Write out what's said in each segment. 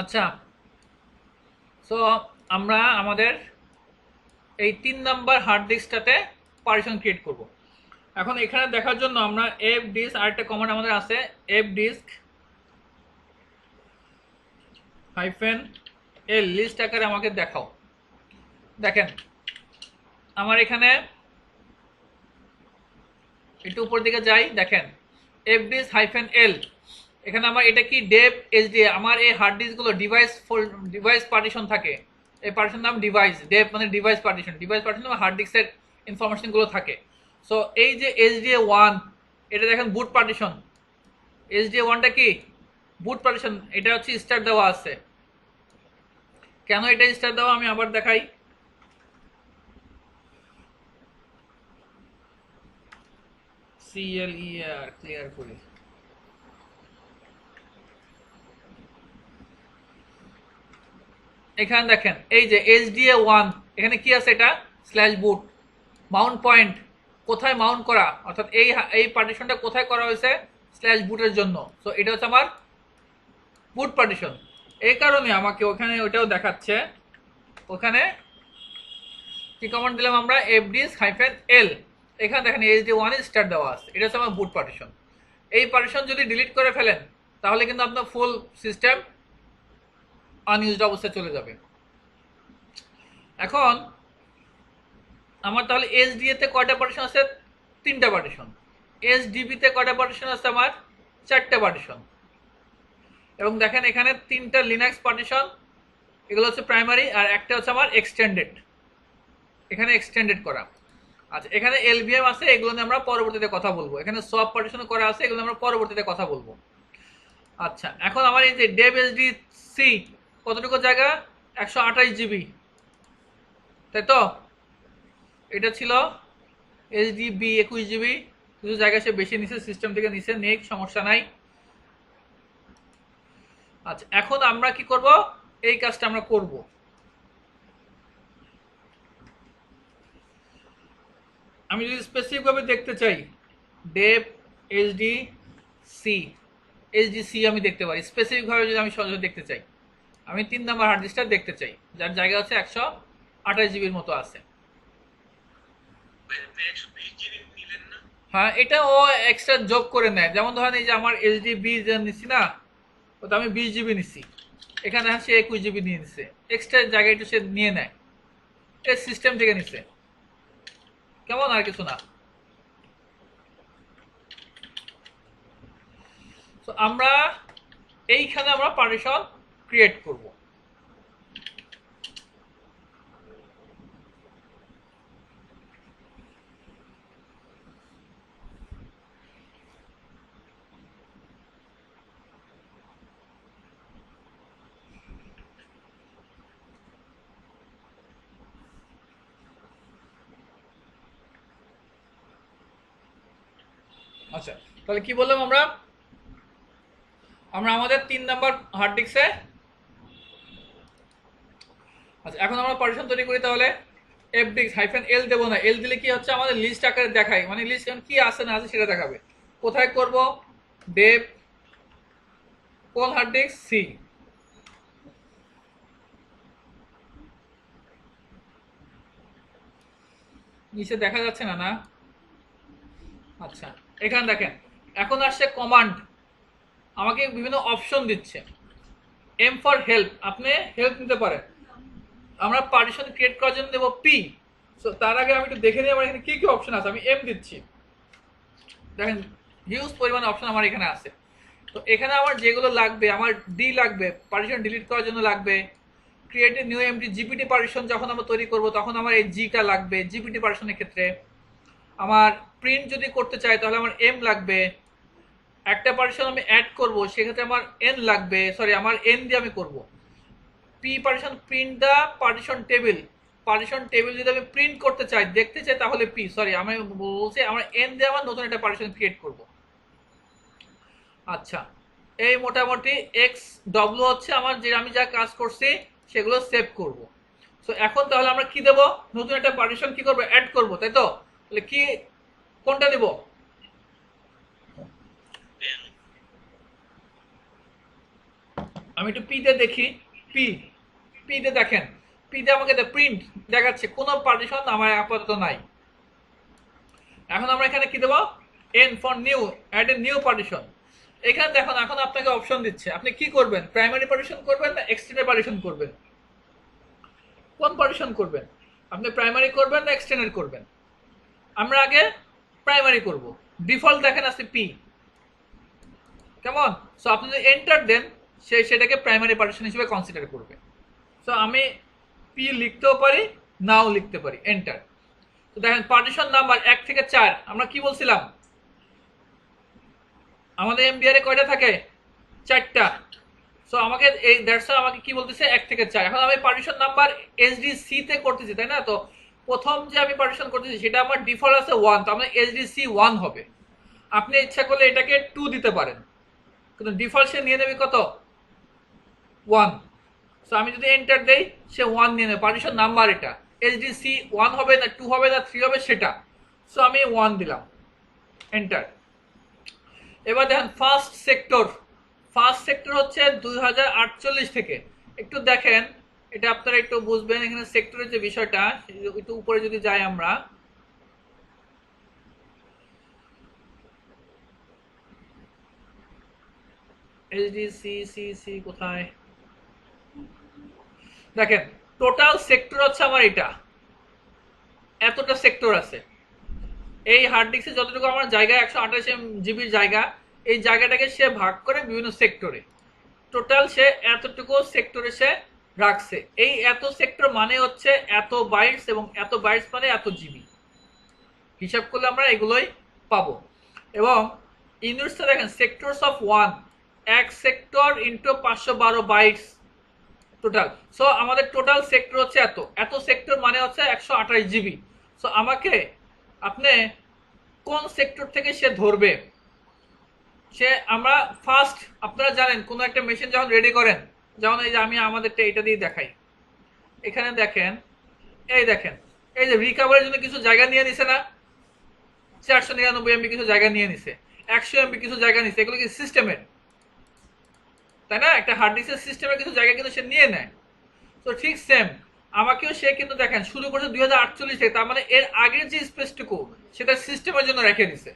আচ্ছা, সো আমরা আমাদের এই 3 নাম্বার হার্ড ডিস্কটাতে পার্টিশন ক্রিয়েট করব। এখন এখানে দেখার জন্য আমরা এফ ডিস্ক আরেকটা কমান্ড আমাদের আছে, এফ ডিস্ক হাইফেন এল লিস্ট আকারে আমাকে দেখাও। দেখেন আমার এখানে একটু উপর দিকে যাই, দেখেন এফ ডিস্ক হাইফেন এল, এখানে আমার এটা কি ডেপ এইচডি, আমার এই হার্ড ডিস্কগুলো ডিভাইস পার্টিশন থাকে, এই পার্টিশন নাম ডিভাইস, ডেপ মানে device partition, device partition hard ডিস্কের ইনফরমেশনগুলো থাকে। সো এই যে এইচডিএ ওয়ান, এটা দেখেন বুট পার্টিশন, এইচডিএ ওয়ানটা কি বুট পার্টিশন, এটা হচ্ছে স্টার দেওয়া আছে। কেন এটা স্টার দেওয়া আমি আবার দেখাই। সিএলইআর ক্লিয়ার করি। এখানে দেখেন এই যে এইচডিএ ওয়ান, এখানে কি আছে, এটা স্ল্যাশ বুট মাউন্ট পয়েন্ট, কোথায় মাউন্ট করা, অর্থাৎ এই পার্টিশনটা কোথায় করা হয়েছে, স্ল্যাশ বুটের জন্য। সো এটা হচ্ছে আমার বুট পার্টিশন। এই কারণে আমাকে ওখানে ওটাও দেখাচ্ছে, ওখানে কি কমান্ড দিলাম আমরা, এফডিস হাইফেন এল, এখানে দেখেন এইচডি ওয়ান স্টার দেওয়া আছে, এটা হচ্ছে আমার বুট পার্টিশন। এই পার্টিশন যদি ডিলিট করে ফেলেন তাহলে কিন্তু আপনার ফুল সিস্টেম আনইউজড অবস্থায় চলে যাবে। এখন আমার তাহলে এসডিএ তে কয়টা পার্টিশন আছে, 3টা পার্টিশন। এসডিবি তে কয়টা পার্টিশন আছে, আমার 4টা পার্টিশন। এবং দেখেন এখানে 3টা লিনাক্স পার্টিশন, এগুলো হচ্ছে প্রাইমারি, আর একটা হচ্ছে আমার এক্সটেন্ডেড, এখানে এক্সটেন্ডেড করা। আচ্ছা, এখানে এলভিএম আছে, এগুলো নিয়ে আমরা পরবর্তীতে কথা বলবো। এখানে সব পার্টিশন করা আছে, এগুলো আমরা পরবর্তীতে কথা বলবো। আচ্ছা, এখন আমার এই যে ডেভ এসডি সি কতটুকু জায়গা, 128 জিবি, তাই তো? এটা ছিল এইচডিবি 21 জিবি, কিছু জায়গায় সে বেশি নিছে, সিস্টেম থেকে নিছে, নেক সমস্যা নাই। আচ্ছা, এখন আমরা কি করব, এই কাজটা আমরা করব। আমি যদি স্পেসিফিক ভাবে দেখতে চাই, ডেপ এইচডি সি, এইচডি সি আমি দেখতে পারি স্পেসিফিক ভাবে, যদি আমি সহজে দেখতে চাই, আমি 3 নাম্বার হার্ড ডিস্কটা দেখতে চাই, যার জায়গা হচ্ছে 128 জিবির মতো আছে। হ্যাঁ, এটা ও এক্সট্রা যোগ করে নেয়। যেমন ধরেন এই যে আমার এইচডি বি নিচ্ছি না, ওটা আমি 20 জিবি নিচ্ছি, এখানে সে 21 জিবি নিয়ে নিচ্ছে, এক্সট্রা জায়গা একটু সে নিয়ে নেয়, এটা সিস্টেম থেকে নিচ্ছে, কেমন, আর কিছু না। তো আমরা এইখানে আমরা পার্টিশন ক্রিয়েট করব। আচ্ছা, তাহলে কি বললাম আমরা, আমরা আমাদের 3 নাম্বার হার্ড ডিস্কে, আচ্ছা এখন আমরা পার্টিশন তৈরি করি। তাহলে এফ ডিস্ক হাইফেন এল দেবো না, এল দিলে কি হচ্ছে, আমাদের লিস্ট আকারে দেখায়, মানে লিস্ট কি আছে না আছে সেটা দেখাবে। কোথায় করব, ডেপ কোন হার্ড ডিস্ক সি, নিচে দেখা যাচ্ছে না না? আচ্ছা, এখানে দেখেন এখন আসছে কমান্ড, আমাকে বিভিন্ন অপশন দিচ্ছে। এম ফর হেল্প, আপনি হেল্প নিতে পারেন। আমরা পার্টিশন ক্রিয়েট করার জন্য দেবো পি। সো তার আগে আমি একটু দেখে নিই আমার এখানে কি কি অপশন আছে। আমি এম দিচ্ছি, দেখেন হিউজ পরিমাণ অপশন আমার এখানে আছে। তো এখানে আমার যেগুলো লাগবে, আমার ডি লাগবে, পার্টিশন ডিলিট করার জন্য লাগবে। Create a new empty GPT partition যখন আমরা তৈরি করব তখন আমার এই জিটা লাগবে জিপিটি পার্টিশনের ক্ষেত্রে। আমার প্রিন্ট যদি করতে চাই তাহলে আমার এম লাগবে। একটা পার্টিশন আমি অ্যাড করব, সেক্ষেত্রে আমার এন লাগবে, সরি আমার এন দিয়ে আমি করব। পি পার্টিশন প্রিন্ট দা পার্টিশন টেবিল, পার্টিশন টেবিল যদি আমি প্রিন্ট করতে চাই, দেখতে চাই, তাহলে পি, সরি আমি বলছি আমার এন দিয়ে আমার নতুন একটা পার্টিশন ক্রিয়েট করব। আচ্ছা, এই মোটামুটি এক্স ডব্লু হচ্ছে আমার যে আমি যা কাজ করছি সেগুলো সেভ করব। সো এখন তাহলে আমরা কি দেব, নতুন একটা পার্টিশন কি করব, অ্যাড করব, তাই তো? তাহলে কি, কোনটা দেব, আমি একটু পিতে দেখি। পি পিতে দেখেন, পিতে আমাকে প্রিন্ট দেখাচ্ছে কোনো পার্টিশন আমার আপাতত নাই। এখন আমরা এখানে কি দেবো, N for new, add a new partition. এখানে দেখুন এখন আপনাকে অপশন দিচ্ছে আপনি কি করবেন, প্রাইমারি পার্টিশন করবেন না এক্সটেন্ডেড পার্টিশন করবেন, কোন পার্টিশন করবেন, আপনি প্রাইমারি করবেন না এক্সটেন্ডেড করবেন। আমরা আগে প্রাইমারি করব, ডিফল্ট দেখেন আছে পি, কেমন? সো আপনি যদি এন্টার দেন সে সেটাকে প্রাইমারি পার্টিশন হিসেবে কনসিডার করবে। সো আমি পি লিখতেও পারি, নাও লিখতে পারি, এন্টার। তো দেখেন পার্টিশন নাম্বার 1 থেকে 4, আমরা কি বলছিলাম আমাদের এমবিআর এ কয়টা থাকে, 4টা। সো আমাকে এই দ্যাটস আমাকে কি বলতেছে 1 থেকে 4। এখন আমি পার্টিশন নাম্বার এসডিসি তে করতেছি, তাই না? তো প্রথম যে আমি পার্টিশন করতেছি সেটা আমার ডিফল্ট আছে 1, তো আমার এসডিসি 1 হবে। আপনি ইচ্ছা করলে এটাকে 2 দিতে পারেন, কিন্তু ডিফল্ট সে নিয়ে নেবে কত, 1। সো আমি যদি এন্টার দেই সে 1 নিয়ে নেবে, পার্টিশন নাম্বার এটা এসডিসি 1 হবে না 2 হবে না 3 হবে সেটা। সো আমি 1 দিলাম, এন্টার। এবার দেখেন ফার্স্ট সেক্টর, ফার্স্ট সেক্টর হচ্ছে 2048 থেকে। একটু দেখেন এটা আপনারা একটু বুঝবেন, এখানে সেক্টরের যে বিষয়টা একটু উপরে যদি যাই আমরা, এইচডিসি কোথায়, দেখেন টোটাল সেক্টর হচ্ছে আমার এটা, এতটা সেক্টর আছে। এই হার্ড ডিস্কে যতটুকু আমার জায়গা 128 জিবির জায়গা, এই জায়গাটাকে সে ভাগ করে বিভিন্ন সেক্টরে, টোটাল সে এতটুকু সেক্টরে সে রাখছে। এই এত সেক্টর মানে হচ্ছে এত বাইটস, এবং এত বাইটস মানে এত জিবি, হিসাব করলে আমরা এগুলোই পাবো। এবং ইউনিটসটা দেখেন সেক্টরস অফ 1, এক sector into 512 bytes total. So আমাদের টোটাল সেক্টর হচ্ছে এত, এত সেক্টর মানে হচ্ছে 128 জিবি। সো আমাকে আপনি কোন সেক্টর থেকে সে ধরবে, সে আমরা ফার্স্ট, আপনারা জানেন কোন একটা মেশিন যখন রেডি করেন, যেমন এই যে আমি আমাদেরটা এটা দিয়ে দেখাই, এখানে দেখেন, এই দেখেন এই যে রিকভারির জন্য কিছু জায়গা নিয়ে নিছে না, 499 এমবি কিছু জায়গা নিয়ে নিছে, 100 এমবি কিছু জায়গা নিছে, এগুলো কি সিস্টেমের, তাই না? একটা হার্ড ডিস্কের সিস্টেমের কিছু জায়গা কিন্তু সে নিয়ে নেয়। তো ঠিক সেম আমাকেও সে কিন্তু দেখেন শুরু করেছে 2048 থেকে, তার মানে এর আগের যে স্পেসটুকু সেটা সিস্টেমের জন্য রেখে দিছে।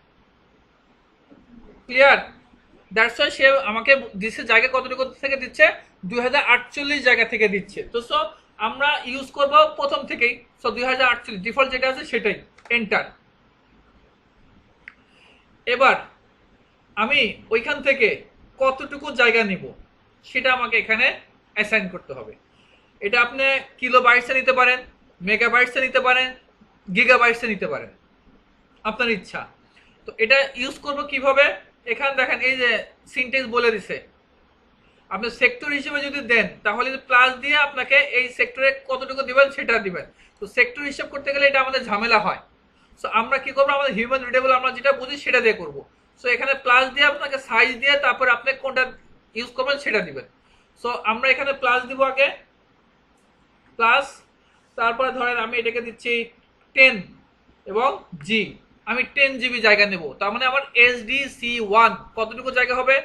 ক্লিয়ার? দ্যাটস ওয়াই সে আমাকে দিচ্ছে জায়গা কতটুকু থেকে দিচ্ছে, 2048 জায়গা থেকে দিচ্ছে। তো সো আমরা ইউজ করব প্রথম থেকেই, সো 2048 ডিফল্ট যেটা আছে সেটাই, এন্টার। এবার আমি ওইখান থেকে কতটুকু জায়গা নিব সেটা আমাকে এখানে অ্যাসাইন করতে হবে। এটা আপনি কিলো বাইটসে নিতে পারেন, মেগা বাইটসে নিতে পারেন, গিগা বাইটসে নিতে পারেন, আপনার ইচ্ছা। তো এটা ইউজ করব কিভাবে, এখানে দেখেন এই যে সিনটেক্স বলে দিছে, আপনি সেক্টর হিসেবে যদি দেন তাহলে প্লাস দিয়ে আপনাকে এই সেক্টরে কতটুকু দিবেন সেটা দিবেন। তো সেক্টর হিসাব করতে গেলে এটা আমাদের ঝামেলা হয়। সো আমরা কি করবো, আমাদের হিউম্যান রিডেবল আমরা যেটা বুঝি সেটা দিয়ে করব। সো এখানে প্লাস দিয়ে আপনাকে সাইজ দিয়ে তারপর আপনি কোনটা ইউজ করবেন সেটা দিবেন। সো আমরা এখানে প্লাস দিব আগে, প্লাস, তারপরে ধরেন আমি এটাকে দিচ্ছি 10 এবং জি, আমি 10 জিবি জায়গা নেব, তার মানে আমার SDC1 কতটুকু জায়গা হবে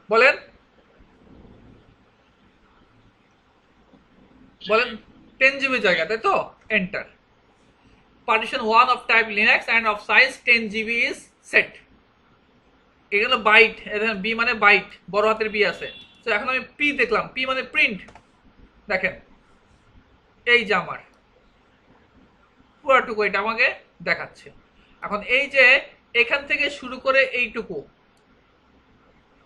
বলেন, বলেন 10 জিবি জায়গা, তাই তো? Enter. Partition 1 of type Linux and of size 10 GB is set. এগুলো বাইট, বি মানে বাইট, বড় হাতের বি আছে। তো এখন আমি পি দেখলাম, পি মানে প্রিন্ট, দেখেন এই যে আমার পুরোটুকু এটা আমাকে দেখাচ্ছে। এখন এই যে এখান থেকে শুরু করে এইটুকু,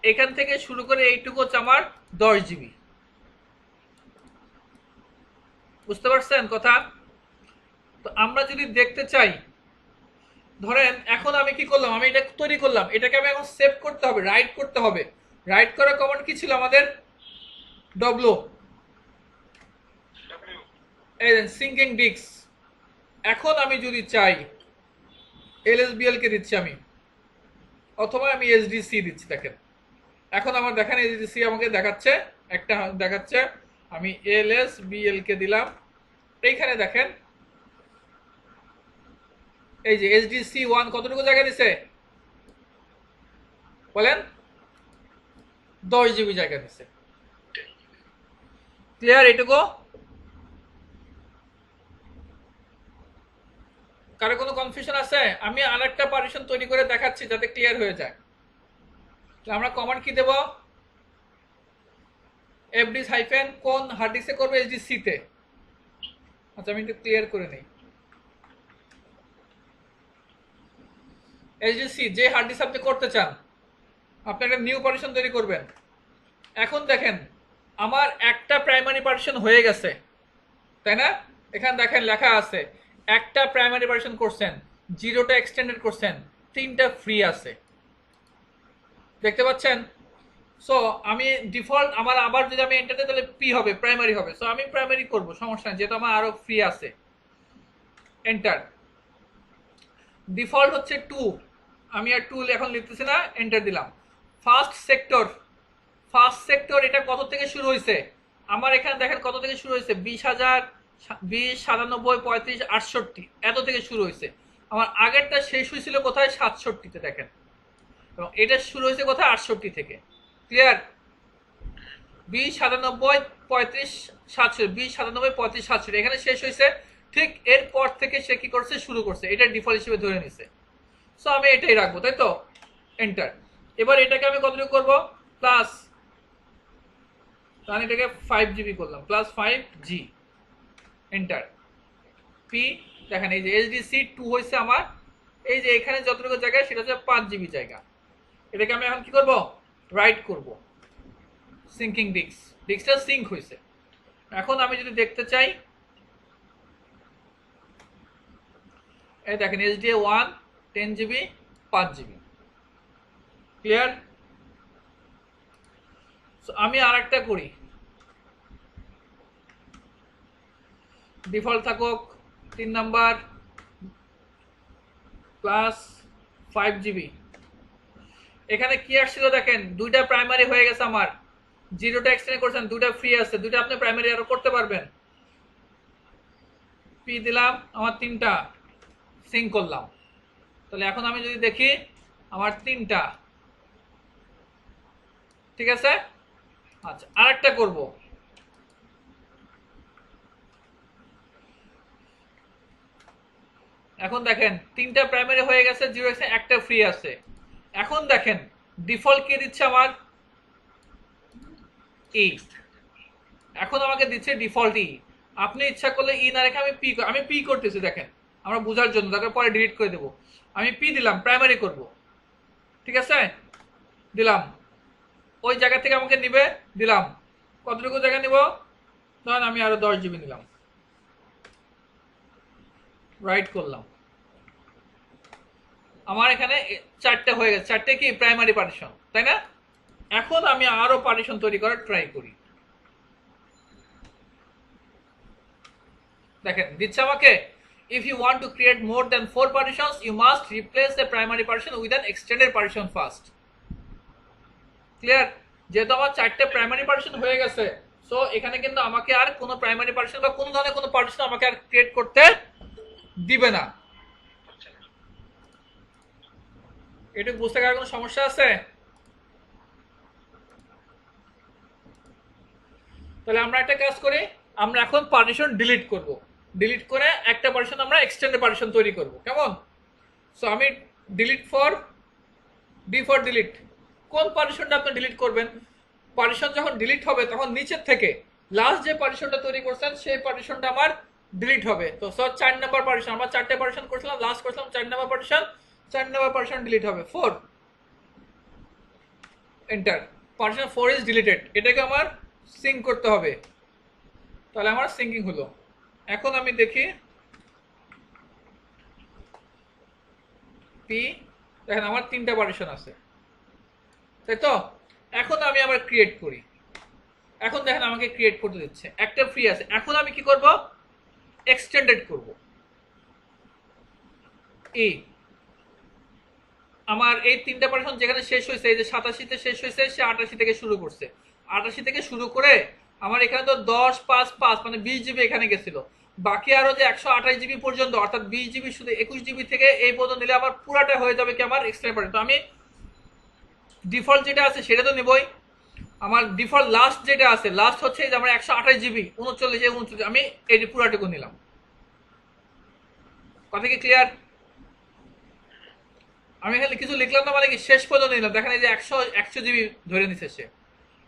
এখান থেকে শুরু করে এইটুকু হচ্ছে আমার 10 জিবি, বুঝতে পারছেন কথা? তো আমরা যদি দেখতে চাই, ধরেন এখন আমি কি করলাম, আমি এটা তৈরি করলাম, এটাকে আমি এখন সেভ করতে হবে, রাইট করতে হবে। রাইট করার কমান্ড কি ছিল আমাদের, ডব্লু, এই সিঙ্কিং ডিস্ক। এখন আমি যদি চাই এলএসবিএল কে দিচ্ছি আমি, অথবা আমি এসডিসি দিচ্ছি, দেখেন এখন আমার দেখেন এসডিসি আমাকে দেখাচ্ছে, একটা দেখাচ্ছে, আমি এলএসবিএল কে দিলাম, এইখানে দেখেন এই যে SDC1 কতটুকু জায়গা দিছে বলেন, 10 জিবি জায়গা দিছে। ক্লিয়ার এটুকু? কারো কোনো কনফিউশন আছে? আমি আরেকটা পার্টিশন তৈরি করে দেখাচ্ছি যাতে ক্লিয়ার হয়ে যায়। তো আমরা কমান্ড কি দেব? এফডিস হাইফেন কোন হার্ড ডিস্কে করবে? এইচডিসি তে। আচ্ছা আমি একটু ক্লিয়ার করে নেই। এইচডিসি যে হার্ড ডিস্ক আপনি করতে চান, আপনি একটা নিউ পার্টিশন তৈরি করবেন। এখন দেখেন আমার একটা প্রাইমারি পার্টিশন হয়ে গেছে, তাই না? এখানে দেখেন লেখা আছে একটা প্রাইমারি পার্টিশন করছেন, 0টা এক্সটেন্ডেড করছেন, 3টা ফ্রি আছে, দেখতে পাচ্ছেন? সো আমি ডিফল্ট আমার আবার যদি আমি এন্টার দিই তাহলে পি হবে, প্রাইমারি হবে। সো আমি প্রাইমারি করব, সমস্যা নেই, যেহেতু আমার আরো ফ্রি আছে। এন্টার। ডিফল্ট হচ্ছে 2, আমি আর 2 এখন লিখতেছি না, এন্টার দিলাম। ফার্স্ট সেক্টর, ফার্স্ট সেক্টর এটা কত থেকে শুরু হয়েছে? আমার এখানে দেখেন কত থেকে শুরু হয়েছে, 20,000, 20, 97, 35, 68 এত থেকে শুরু হয়েছে। আমার আগেরটা শেষ হয়েছিল কোথায়? 67-তে দেখেন, এবং এটা শুরু হয়েছে কোথায়? 68 থেকে। ক্লিয়ার? 20, 97, 35, 67, 20, 97, 35, 67 এখানে শেষ হয়েছে। ঠিক এরপর থেকে সে কি করছে? শুরু করছে, এটা ডিফল্ট হিসেবে ধরে নিছে। সো আমি এটাই রাখবো, তাই তো? এন্টার। এবার এটাকে আমি কতটুকু করবো? প্লাস, তাহলে এটাকে 5 জিবি করলাম, প্লাস 5G। এন্টার। পি, দেখেন এই যে এইচডিসি 2 হয়েছে আমার, এই যে এখানে যতটুকু জায়গা সেটা হচ্ছে 5 জিবি জায়গা। এটাকে আমি এখন কি করব? রাইট করব। সিঙ্কিং ডিস্ক, ডিস্কটা সিঙ্ক হয়েছে। এখন আমি যদি দেখতে চাই, এই দেখেন এইচডিএ 1 10 জিবি 5 জিবি। ক্লিয়ার? আমি আর একটা করি, ডিফল্ট থাকুক 3 নাম্বার প্লাস 5 জিবি। এখানে কি আসছিল দেখেন, 2টা প্রাইমারি হয়ে গেছে আমার, 0টা এক্সটেন্ড করছেন, 2টা ফ্রি আছে, 2টা আপনি প্রাইমারি আরো করতে পারবেন। পি দিলাম, আমার 3টা সিঙ্ক করলাম। তাহলে এখন আমি যদি দেখি আমার 3টা, ঠিক আছে? আচ্ছা আরেকটা করব, এখন দেখেন 3টা প্রাইমারি হয়ে গেছে, 0 একটা ফ্রি আছে। এখন দেখেন ডিফল্ট কি দিচ্ছে আমার? ই। এখন আমাকে দিচ্ছে ডিফল্ট ই। আপনি ইচ্ছা করলে ই না রেখে আমি পি করতেছি, দেখেন আমরা বোঝার জন্য, তারপরে পরে ডিলিট করে দেবো। আমি পি দিলাম, প্রাইমারি করব, ঠিক আছে? দিলাম, ওই জায়গা থেকে আমাকে নিবে, দিলাম। কতটুকু জায়গা নিব? ধরেন আমি আরো 10 জিবি নিলাম, রাইট করলাম। আমার এখানে 4টা হয়ে গেছে, 4টে কি প্রাইমারি পার্টিশন, তাই না? এখন আমি আরো পার্টিশন তৈরি করার ট্রাই করি। দেখেন দিচ্ছে আমাকে, if you want to create more than 4 partitions you must replace the primary partition with an extended partition first. Clear? যেহেতু আমার 4টে প্রাইমারি পার্টিশন হয়ে গেছে, সো এখানে কিন্তু আমাকে আর কোনো প্রাইমারি পার্টিশন বা কোনো ধরনের কোনো পার্টিশন আমাকে আর ক্রিয়েট করতে দিবে না। এটুকু বুঝতে গেলে কোনো সমস্যা আছে? তাহলে আমরা একটা কাজ করি, আমরা এখন পার্টিশন ডিলিট করব, ডিলিট করে একটা পার্টিশন আমরা এক্সটেন্ডেড পার্টিশন তৈরি করব, কেমন? সো আমি delete for, D for delete. কোন পার্টিশনটা আপনি ডিলিট করবেন? পার্টিশন যখন ডিলিট হবে তখন নিচের থেকে লাস্ট যে পার্টিশনটা তৈরি করছেন সেই পার্টিশনটা আমার ডিলিট হবে। তো স্যার 4 নাম্বার পার্টিশন, আমরা 4টে পার্টিশন করছিলাম, লাস্ট করছিলাম 4 number partition, 4 number partition delete হবে, 4। এন্টার। পার্টিশন 4 ইজ ডিলিটেড, এটাকে আমার সিঙ্ক করতে হবে। তাহলে আমার সিঙ্কিং হলো। এখন আমি দেখি পি, দেখেন আমার 3টা পার্টিশন আছে, তাই তো? এখন আমি আবার ক্রিয়েট করি, এখন দেখেন আমাকে ক্রিয়েট করতে দিচ্ছে, একটা ফ্রি আছে। এখন আমি কি করব? এক্সটেন্ডেড করব। ই, আমার এই 3টা পার্টিশন যেখানে শেষ হয়েছে, এই যে 87-তে শেষ হয়েছে, সে 88 থেকে শুরু করছে, 88 থেকে শুরু করে আমার এখানে তো 10, 5, 5 মানে 20 জিবি এখানে গেছিল। বাকি আরো যে 128 জিবি পর্যন্ত, অর্থাৎ 20 জিবি শুধু 21 জিবি থেকে এই পর্যন্ত নিলে আমার পুরাটা হয়ে যাবে কি আমার এক্সটেন্ড পার্টিশন। তো আমি ডিফল্ট যেটা আছে সেটা তো নেবই, আমার ডিফল্ট লাস্ট যেটা আছে, লাস্ট হচ্ছে যে আমার 128 জিবি 39 আমি এই পুরাটুকু নিলাম। কথা কি ক্লিয়ার? আমি এখানে কিছু লিখলাম না, মানে কি শেষ পর্যন্ত নিলাম। দেখেন এই যে 100 জিবি ধরে নিচ্ছে সে।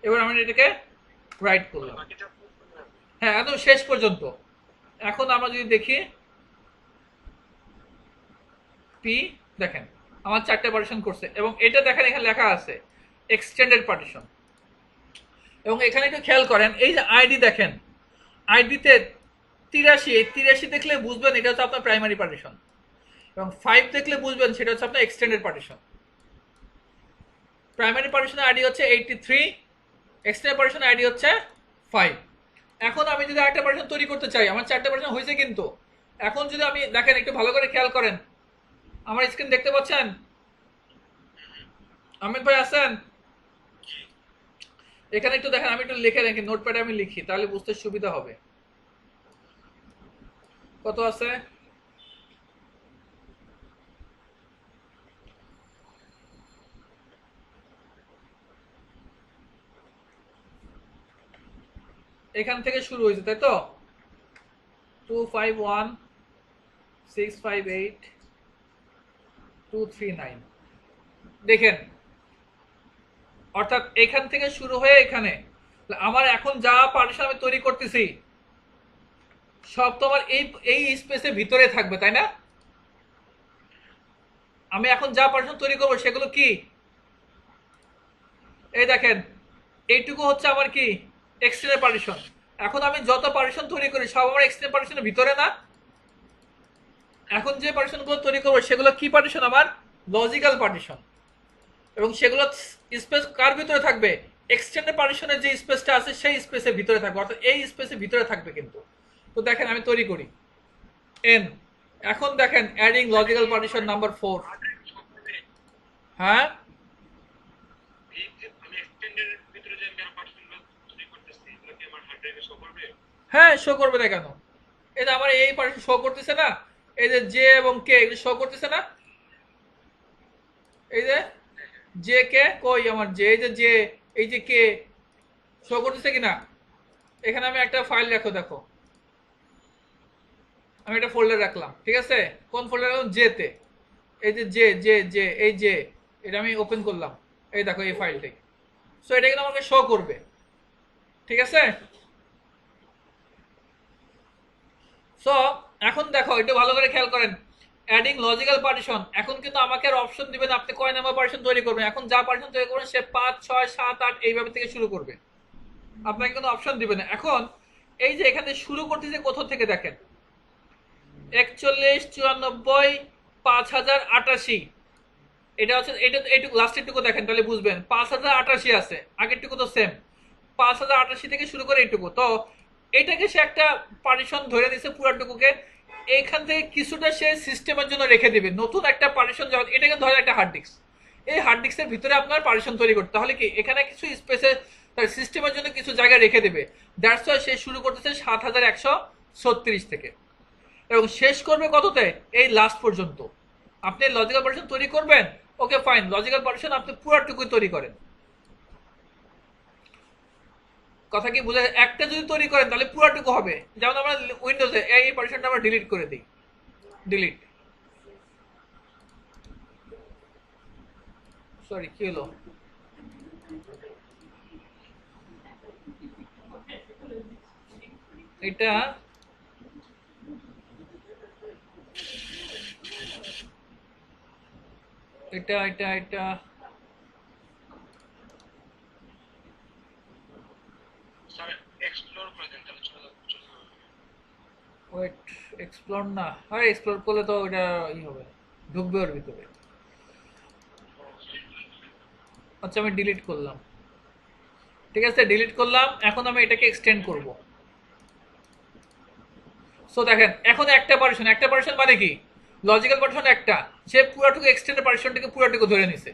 এবার আমি এটাকে রাইট করলাম, হ্যাঁ একদম শেষ পর্যন্ত। এখন আমরা যদি দেখি পি, দেখেন আমার 4টে পার্টিশন করছে, এবং এটা দেখেন এখানে লেখা আছে এক্সটেন্ডেড পার্টিশন। এবং এখানে একটু খেয়াল করেন, এই যে আইডি দেখেন, আইডিতে 83, এই 83 দেখলে বুঝবেন এটা হচ্ছে আপনার প্রাইমারি পার্টিশন, এবং 5 দেখলে বুঝবেন সেটা হচ্ছে আপনার এক্সটেন্ডেড পার্টিশন। প্রাইমারি পার্টিশনের আইডি হচ্ছে 83, এক্সটেন্ডেড পার্টিশনের আইডি হচ্ছে 5। এখন আমি যদি আরেকটা পার্টিশন তৈরি করতে চাই, আমার 4টে পার্টিশন হয়েছে কিন্তু। এখন যদি আমি দেখেন, একটু ভালো করে খেয়াল করেন, আমার স্ক্রিন দেখতে পাচ্ছেন? আহমেদ ভাই আছেন? এখানে একটু দেখেন, আমি একটু লিখে রাখি, নোটপ্যাডে আমি লিখি, তাহলে বুঝতে সুবিধা হবে। কত আছে? এখান থেকে শুরু হয়েছে তাই তো, 251,658,239। দেখেন, অর্থাৎ এখান থেকে শুরু হয়ে এখানে আমার এখন যা পার্টিশন আমি তৈরি করতেছি সব তো আমার এই স্পেসের ভিতরে থাকবে, তাই না? আমি এখন যা পার্টিশন তৈরি করবো সেগুলো কি, এই দেখেন এইটুকু হচ্ছে আমার কি এক্সটেন্ডেড পার্টিশন। এখন আমি যত পার্টিশন তৈরি করি সব আমার এক্সটেন্ডেড পার্টিশনের ভিতরে না? এখন যে পার্টিশনগুলো তৈরি করবো সেগুলো কি পার্টিশন? আমার লজিক্যাল পার্টিশন। এবং সেগুলো স্পেস কার ভিতরে থাকবে? এক্সটেন্ডেড পার্টিশনের যে স্পেসটা আছে সেই স্পেসের ভিতরে থাকবে, অর্থাৎ এই স্পেসের ভিতরে থাকবে কিন্তু। তো দেখেন আমি তৈরি করি এন। এখন দেখেন অ্যাডিং লজিক্যাল পার্টিশন নাম্বার 4। হ্যাঁ হ্যাঁ শো করবে না কেন? এই যে আমার এই পার্টিশন শো করতেছে না, এই যে জে এবং কে এগুলো শো করতেছে না? এই যে জে কে কই আমার জে, এই যে জে, এই যে কে শো করতেছে কিনা? এখানে আমি একটা ফাইল রাখো, দেখো আমি একটা ফোল্ডার রাখলাম, ঠিক আছে? কোন ফোল্ডার রাখলাম? জে তে। এই যে জে জে জে, এই জে, এটা আমি ওপেন করলাম, এই দেখো এই ফাইলটাই। সো এটা কিন্তু আমাকে শো করবে, ঠিক আছে? সো এখন দেখো একটু ভালো করে খেয়াল করেন, অ্যাডিং লজিক্যাল পার্টিশন এখন কিন্তু আমাকে আর অপশন দিবেন আপনি কয় নাম্বার পার্টিশন তৈরি করবেন। এখন যা পার্টিশন তৈরি করবেন সে 5, 6, 7, 8 এইভাবে থেকে শুরু করবে, আপনাকে কোনো অপশন দিবে না। এখন এই যে এখানে শুরু করতেছে কোথা থেকে দেখেন, 41, 94, 5088, এটা হচ্ছে, এটা এইটুকু লাস্টেরটুকু দেখেন তাহলে বুঝবেন। 5088 আছে, আগেরটুকু তো সেম। 5088 থেকে শুরু করে এইটুকু, তো এটাকে সে একটা পার্টিশন ধরে দিছে পুরাটুকুকে। এইখান থেকে কিছুটা সে সিস্টেমের জন্য রেখে দিবে, নতুন একটা পার্টিশন। যখন এটাকে ধরে একটা হার্ড ডিস্ক, এই হার্ড ডিস্কের ভিতরে আপনার পার্টিশন তৈরি করতে, তাহলে কি এখানে কিছু স্পেসে তার সিস্টেমের জন্য কিছু জায়গা রেখে দেবে। দ্যাটস ওয়াই সে শুরু করতেছে 7136 থেকে, এবং শেষ করবে কততে? এই লাস্ট পর্যন্ত। আপনি লজিক্যাল পার্টিশন তৈরি করবেন, ওকে ফাইন, লজিক্যাল পার্টিশন আপনি পুরোটুকুই তৈরি করেন। কথা কি বুঝে? একটা যদি তৈরি করেন তাহলে পুরোটুকু হবে। যেমন আমরা উইন্ডোজে এই পার্টিশনটা আমরা ডিলিট করে দিই, ডিলিট, সরি কি হলো, এটা এটা এটা এটা ওয়েট, এক্সপ্লোর না, আরে এক্সপ্লোর করলে তো ওটা ই হবে, ঢুকবে ওর ভিতরে। আচ্ছা আমি ডিলিট করলাম, ঠিক আছে ডিলিট করলাম। এখন আমি এটাকে এক্সটেন্ড করব। সো দেখেন এখন একটা পার্টিশন, একটা পার্টিশন মানে কি লজিক্যাল পার্টিশন একটা, সে পুরোটুকু এক্সটেন্ডেড পার্টিশনটাকে পুরোটুকু ধরে নিছে।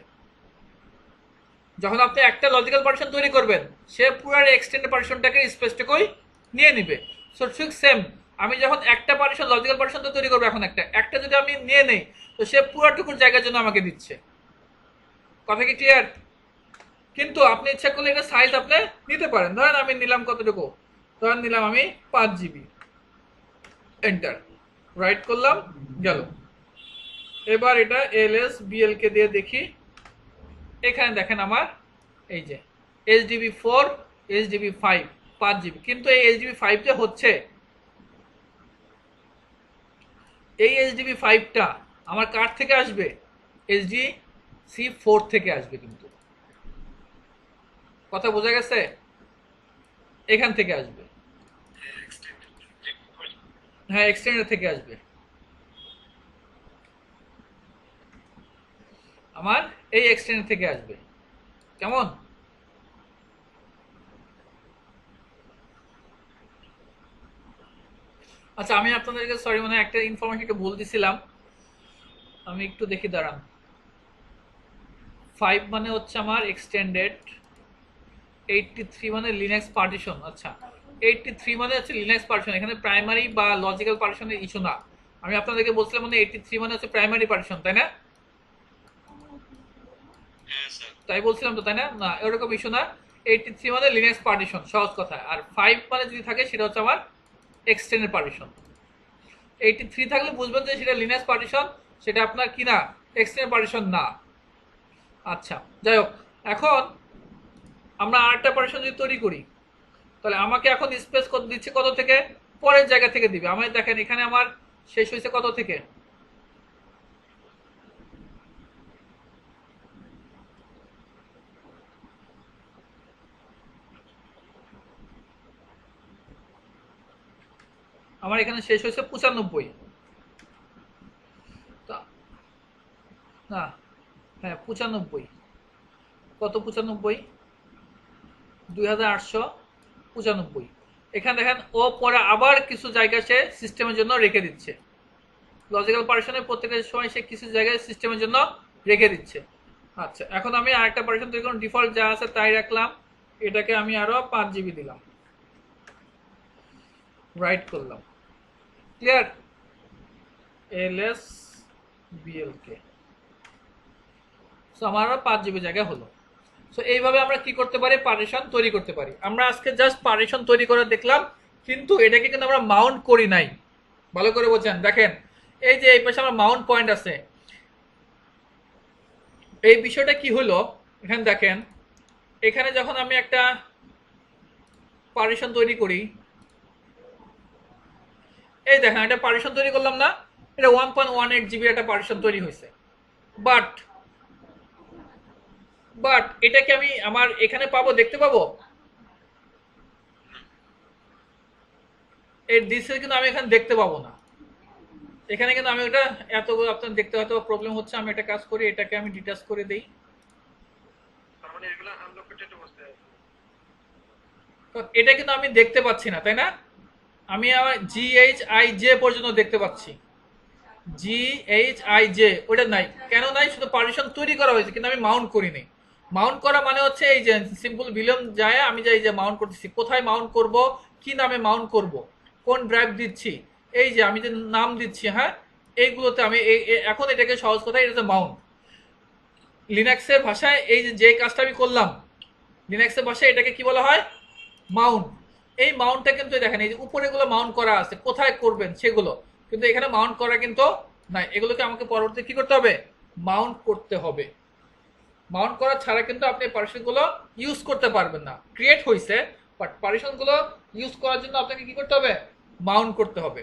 যখন আপনি একটা লজিক্যাল পার্টিশন তৈরি করবেন সে পুরো এক্সটেন্ডেড পার্টিশনটাকে স্পেসটুকুই নিয়ে নিবে। সো ঠিক সেম, আমি যখন একটা পার্টিশন লজিক্যাল পার্টিশন তো তৈরি করবো, এখন একটা একটা যদি আমি নিয়ে নেই তো সে পুরোটুকুর জায়গার জন্য আমাকে দিচ্ছে। কথা কি ক্লিয়ার? কিন্তু আপনি ইচ্ছা করলে এটা সাইজ আপনি নিতে পারেন। ধরেন আমি নিলাম কতটুকু, ধরেন নিলাম আমি 5 GB, এন্টার, রাইট করলাম, গেল। এবার এটা LSBL কে দিয়ে দেখি। এখানে দেখেন আমার এই যে HDB4, HDB5 5 GB, কিন্তু এই HDB5 যে হচ্ছে, এই HDB5টা আমার কার থেকে আসবে? HDC4 থেকে আসবে। কিন্তু কথা বোঝা গেছে? এখান থেকে আসবে, হ্যাঁ এক্সটেন্ডার থেকে আসবে। আমার এই এক্সটেন্ডার থেকে আসবে। কেমন? আচ্ছা আমি আপনাদেরকে সরি মানে একটা ইনফরমেশন একটু ভুল দিছিলাম, আমি একটু দেখি দাঁড়ান। 5 মানে হচ্ছে আমার এক্সটেন্ডেড, 83 মানে লিনাক্স পার্টিশন। আচ্ছা 83 মানে হচ্ছে লিনাক্স পার্টিশন, এখানে প্রাইমারি বা লজিক্যাল পার্টিশনের ইস্যু না। আমি আপনাদেরকে বলছিলাম মানে 83 মানে হচ্ছে প্রাইমারি পার্টিশন, তাই না? তাই বলছিলাম তো, তাই না? না এরকম ইস্যু না, 83 মানে লিনাক্স পার্টিশন, সহজ কথা। আর 5 মানে যদি থাকে সেটা হচ্ছে আমার এক্সটেন্ডেড পার্টিশন। 83 থাকলে বুঝবেন যে সেটা লিনাক্স পার্টিশন, সেটা আপনার কি না, এক্সটেন্ডেড পার্টিশন না। আচ্ছা যাই হোক, এখন আমরা আরেকটা পার্টিশন যদি তৈরি করি, তাহলে আমাকে এখন স্পেস কত দিচ্ছে, কত থেকে? পরের জায়গা থেকে দিবে। আমি দেখেন এখানে আমার শেষ হয়েছে কত থেকে, আমার এখানে শেষ হয়েছে 95। না, হ্যাঁ 95। কত 95? 2895। এখানে দেখেন ও পরে আবার কিছু জায়গা সে সিস্টেমের জন্য রেখে দিচ্ছে। লজিক্যাল পার্টিশনের প্রত্যেকটা সময় সে কিছু জায়গায় সিস্টেমের জন্য রেখে দিচ্ছে। আচ্ছা এখন আমি আরেকটা পার্টিশন তৈরি করলাম, ডিফল্ট যা আছে তাই রাখলাম, এটাকে আমি আরো 5 GB দিলাম, রাইট করলাম, ক্লিয়ার? LSBL কে সো আমার 5 GB জায়গা হলো। সো এইভাবে আমরা কি করতে পারি, পার্টিশন তৈরি করতে পারি। আমরা আজকে জাস্ট পার্টিশন তৈরি করে দেখলাম, কিন্তু এটাকে কিন্তু আমরা মাউন্ট করি নাই। ভালো করে বোঝেন, দেখেন এই যে এই পাশে আমার মাউন্ট পয়েন্ট আছে, এই বিষয়টা কি হলো, এখানে দেখেন এখানে যখন আমি একটা পার্টিশন তৈরি করি, এই দেখেন একটা পার্টিশন তৈরি করলাম না, এটা 1.18 GB একটা পার্টিশন তৈরি হয়েছে। বাট বাট এটাকে আমি আমার এখানে পাবো, দেখতে পাবো এর দিছে, কিন্তু আমি এখানে দেখতে পাবো না। এখানে কিন্তু আমি ওটা এত আপনার দেখতে হয়তো প্রবলেম হচ্ছে, আমি একটা কাজ করি, এটাকে আমি ডিটাচ করে দেই। এটা কিন্তু আমি দেখতে পাচ্ছি না, তাই না? আমি আমার GHIJ পর্যন্ত দেখতে পাচ্ছি, GHIJ ওটা নাই। কেন নাই? শুধু পার্টিশন তৈরি করা হয়েছে, কিন্তু আমি মাউন্ট করিনি। মাউন্ট করা মানে হচ্ছে এই যে সিম্পল ভিলিয়ম যায়, আমি যাই যে মাউন্ট করতেছি, কোথায় মাউন্ট করব, কি নামে মাউন্ট করব, কোন ড্রাইভ দিচ্ছি, এই যে আমি যে নাম দিচ্ছি, হ্যাঁ এইগুলোতে আমি এখন এটাকে সহজ কথা, এটা হচ্ছে মাউন্ট। লিনাক্সের ভাষায় এই যে কাজটা আমি করলাম, লিনাক্সের ভাষায় এটাকে কি বলা হয়, মাউন্ট। এই মাউন্টটা কিন্তু দেখেন এই যে উপরেগুলো মাউন্ট করা আছে, কোথায় করবেন সেগুলো, কিন্তু এখানে মাউন্ট করা কিন্তু নাই। এগুলোকে আমাকে পরবর্তী কি করতে হবে, মাউন্ট করতে হবে। মাউন্ট করা ছাড়া কিন্তু আপনি পার্টিশনগুলো ইউজ করতে পারবেন না। ক্রিয়েট হয়েছে, বাট পার্টিশনগুলো ইউজ করার জন্য আপনাকে কি করতে হবে, মাউন্ট করতে হবে।